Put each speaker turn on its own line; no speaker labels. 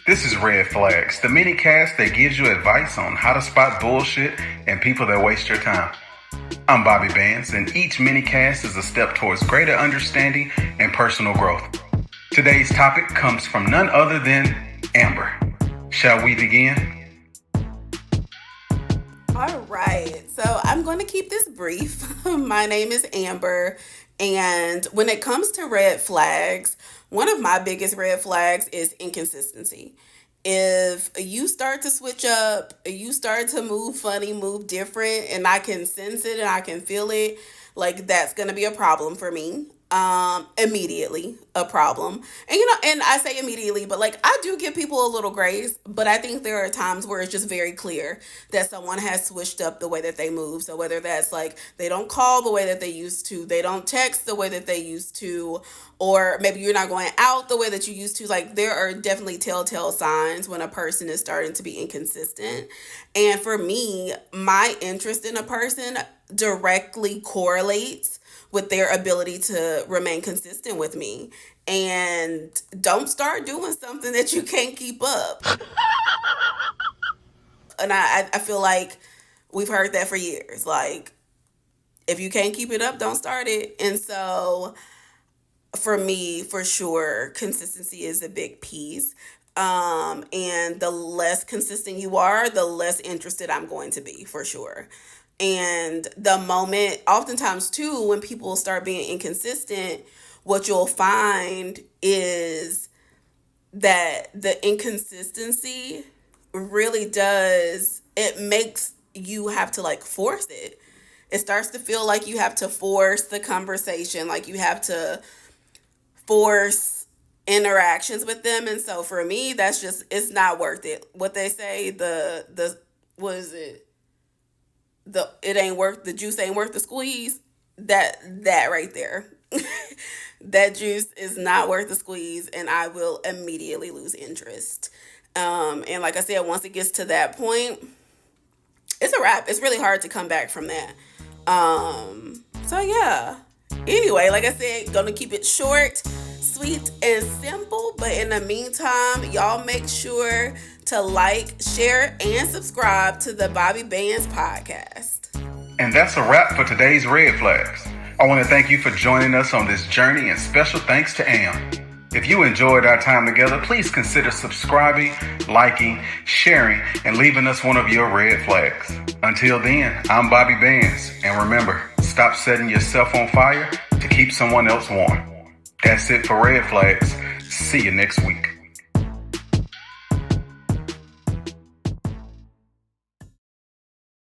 This is Red Flags, the mini cast that gives you advice on how to spot bullshit and people that waste your time. I'm Bobby Bands, and each mini cast is a step towards greater understanding and personal growth. Today's topic comes from none other than Amber. Shall we begin?
All right, so I'm going to keep this brief. My name is Amber, and when it comes to red flags, one of my biggest red flags is inconsistency. If you start to switch up, you start to move funny, move different, and I can sense it and I can feel it, like that's going to be a problem for me. Immediately a problem. And I say immediately, but like I do give people a little grace, but I think there are times where it's just very clear that someone has switched up the way that they move. So whether that's like they don't call the way that they used to, they don't text the way that they used to, or maybe you're not going out the way that you used to. Like there are definitely telltale signs when a person is starting to be inconsistent. And for me, my interest in a person directly correlates with their ability to remain consistent with me. And don't start doing something that you can't keep up. And I feel like we've heard that for years. Like, if you can't keep it up, don't start it. And so for me, for sure, consistency is a big piece. And the less consistent you are, the less interested I'm going to be, for sure. And the moment, oftentimes too, when people start being inconsistent, what you'll find is that the inconsistency really does, it makes you have to like force it. It starts to feel like you have to force the conversation, like you have to force interactions with them. And so for me, that's just, it's not worth it. What they say, what is it? The juice ain't worth the squeeze. That right there. That juice is not worth the squeeze, and I will immediately lose interest. And like I said, once it gets to that point, it's a wrap. It's really hard to come back from that. So yeah. Anyway, like I said, gonna keep it short, sweet, and simple. But in the meantime, y'all make sure to like, share, and subscribe to the Bobby Bands podcast.
And that's a wrap for today's Red Flags. I want to thank you for joining us on this journey, and special thanks to Am. If you enjoyed our time together, please consider subscribing, liking, sharing, and leaving us one of your red flags. Until then, I'm Bobby Bands, and remember, stop setting yourself on fire to keep someone else warm. That's it for Red Flags. See you next week.